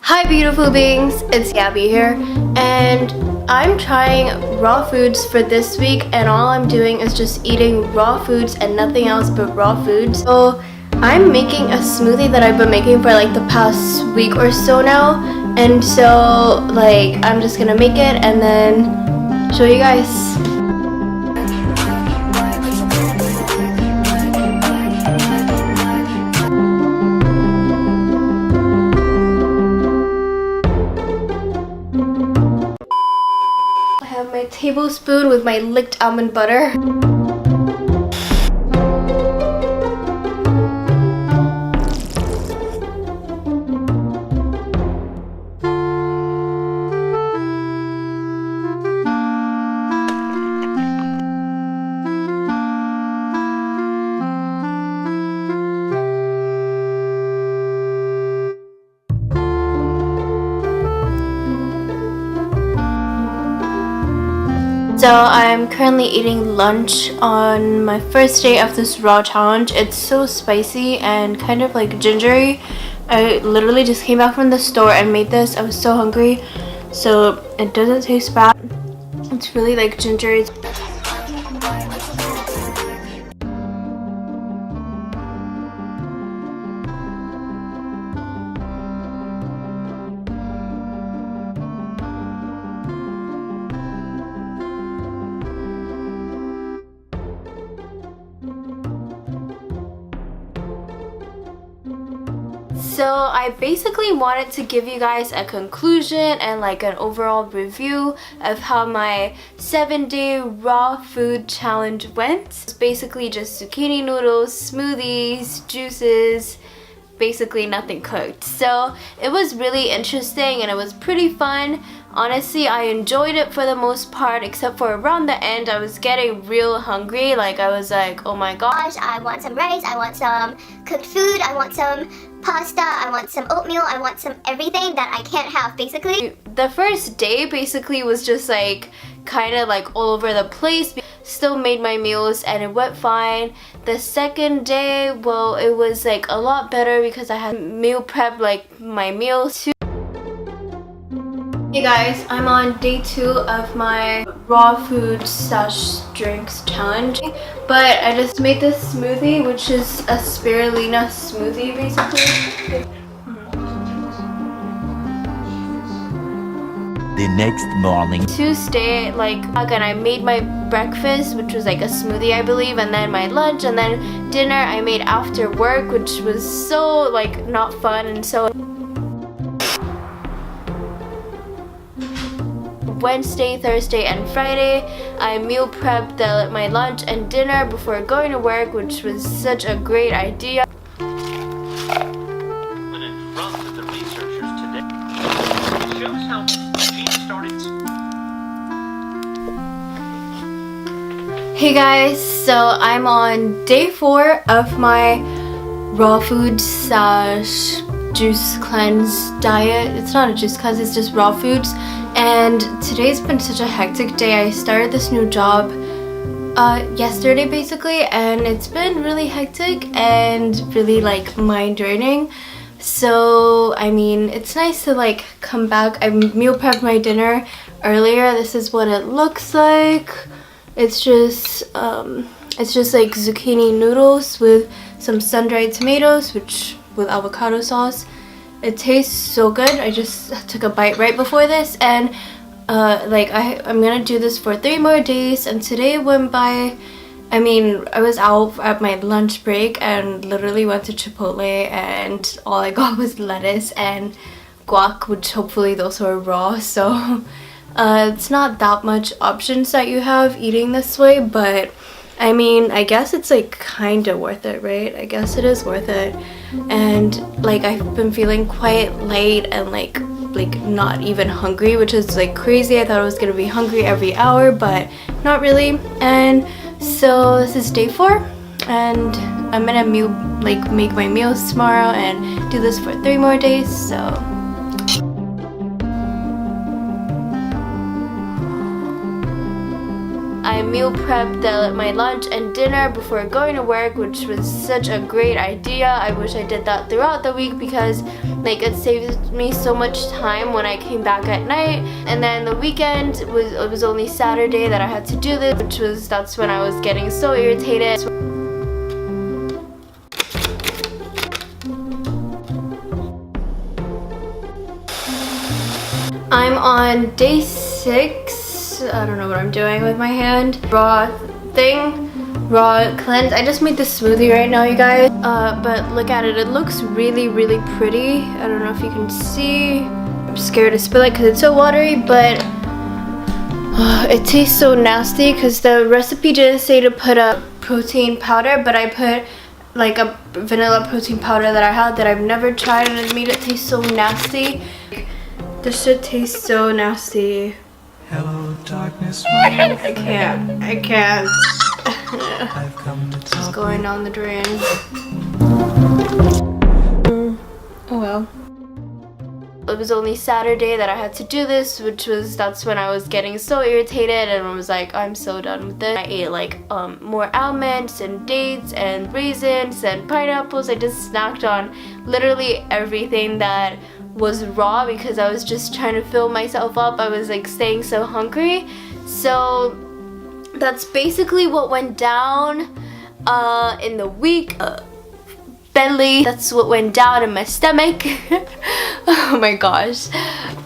Hi beautiful beings, it's Yabi here, and I'm trying raw foods for this week, and all I'm doing is just eating raw foods and nothing else but raw foods. So I'm making a smoothie that I've been making for like the past week or so now, and so like I'm just gonna make it and then show you guys. My tablespoon with my licked almond butter. So I'm currently eating lunch on my first day of this raw challenge. It's so spicy and kind of like gingery. I literally just came back from the store and made this. I was so hungry, so it doesn't taste bad. It's really like gingery. So I basically wanted to give you guys a conclusion and like an overall review of how my 7-day raw food challenge went. It's basically just zucchini noodles, smoothies, juices, basically nothing cooked. So it was really interesting and it was pretty fun. Honestly, I enjoyed it for the most part, except for around the end I was getting real hungry. Like I was like, oh my gosh, I want some rice, I want some cooked food, I want some pasta, I want some oatmeal, I want some everything that I can't have basically. The first day basically was just like kind of like all over the place. Still made my meals and it went fine. The second day, well, it was like a lot better because I had meal prep like my meals too. Hey guys, I'm on day 2 of my raw food / drinks challenge, but I just made this smoothie, which is a spirulina smoothie basically. The next morning, Tuesday, like again, I made my breakfast, which was like a smoothie I believe, and then my lunch, and then dinner I made after work, which was so like not fun. And so Wednesday, Thursday, and Friday, I meal prepped my lunch and dinner before going to work, which was such a great idea. But in front of the researchers today, it shows how she started. Hey guys, so I'm on day 4 of my raw food / juice cleanse diet. It's not a juice cleanse, it's just raw foods. And today's been such a hectic day. I started this new job yesterday basically, and it's been really hectic and really like mind draining. So I mean, it's nice to like come back. I meal prepped my dinner earlier. This is what it looks like. It's just like zucchini noodles with some sun-dried tomatoes, with avocado sauce. It tastes so good. I just took a bite right before this, and I'm gonna do this for 3 more days. And today went by, I mean, I was out at my lunch break and literally went to Chipotle, and all I got was lettuce and guac, which hopefully those are raw. So it's not that much options that you have eating this way, but I mean, I guess it's like kind of worth it, right? I guess it is worth it. And like I've been feeling quite light and like not even hungry, which is like crazy. I thought I was gonna be hungry every hour, but not really. And so this is day 4, and I'm gonna make my meals tomorrow and do this for 3 more days. So I meal prep my lunch and dinner before going to work, which was such a great idea. I wish I did that throughout the week because like it saved me so much time when I came back at night. And then the weekend it was only Saturday that I had to do this, that's when I was getting so irritated. I'm on day 6. I don't know what I'm doing with my hand. Raw cleanse. I just made this smoothie right now, you guys. But look at it. It looks really, really pretty. I don't know if you can see. I'm scared to spill it because it's so watery, but it tastes so nasty because the recipe didn't say to put a protein powder, but I put like a vanilla protein powder that I had that I've never tried, and it made it taste so nasty. This shit tastes so nasty. Hello, darkness. I can't. It's going down the drain. Oh well. It was only Saturday that I had to do this, that's when I was getting so irritated and I was like, I'm so done with this. I ate like more almonds and dates and raisins and pineapples. I just snacked on literally everything that was raw because I was just trying to fill myself up. I was like staying so hungry. So that's basically what went down in the week. Belly, that's what went down in my stomach. Oh my gosh,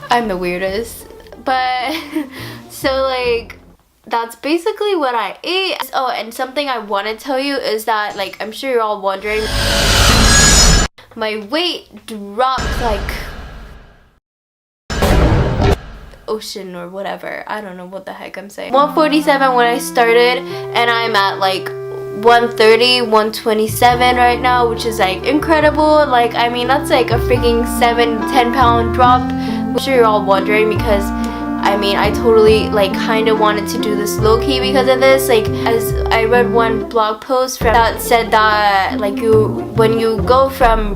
I'm the weirdest. But so like that's basically what I ate. Oh, and something I want to tell you is that, like, I'm sure you're all wondering, my weight dropped like ocean or whatever. I don't know what the heck I'm saying. 147 when I started, and I'm at like 130, 127 right now, which is like incredible. Like, I mean, that's like a freaking 7-10 pound drop. I'm sure you're all wondering because I mean, I totally like kind of wanted to do this low-key because of this. Like, as I read one blog post that said that like when you go from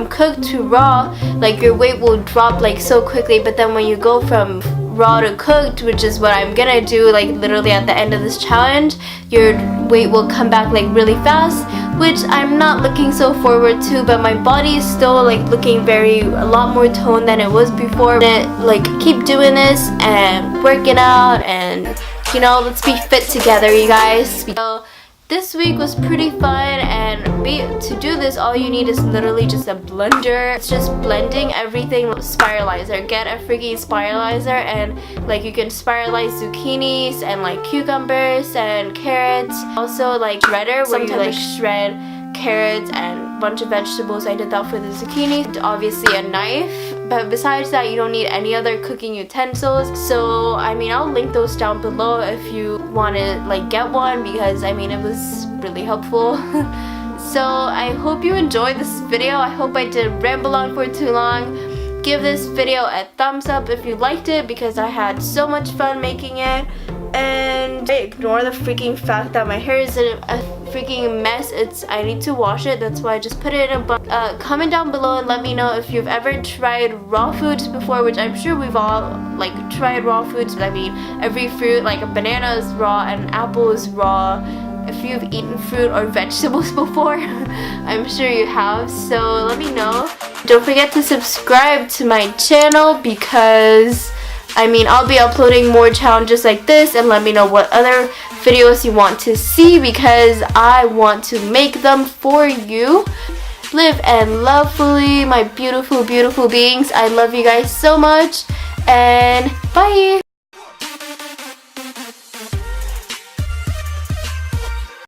cooked to raw, like your weight will drop like so quickly, but then when you go from raw to cooked, which is what I'm gonna do like literally at the end of this challenge, your weight will come back like really fast, which I'm not looking so forward to, but my body is still like looking a lot more toned than it was before. And like keep doing this and working out, and you know, let's be fit together, you guys. So this week was pretty fun, and to do this all you need is literally just a blender. It's just blending everything. Spiralizer, get a freaking spiralizer, and like you can spiralize zucchinis and like cucumbers and carrots. Also like shredder, where you like shred carrots and a bunch of vegetables. I did that for the zucchini. Obviously a knife, but besides that you don't need any other cooking utensils. So I mean, I'll link those down below if you want to like get one, because I mean it was really helpful. So I hope you enjoyed this video. I hope I didn't ramble on for too long. Give this video a thumbs up if you liked it, because I had so much fun making it. And ignore the freaking fact that my hair is in a freaking mess. I need to wash it. That's why I just put it in a bucket. Comment down below and let me know if you've ever tried raw foods before, which I'm sure we've all like tried raw foods. I mean, every fruit, like a banana is raw, an apple is raw. If you've eaten fruit or vegetables before, I'm sure you have, so let me know. Don't forget to subscribe to my channel, because I mean, I'll be uploading more challenges like this, and let me know what other videos you want to see, because I want to make them for you. Live and love fully, my beautiful, beautiful beings. I love you guys so much, and bye!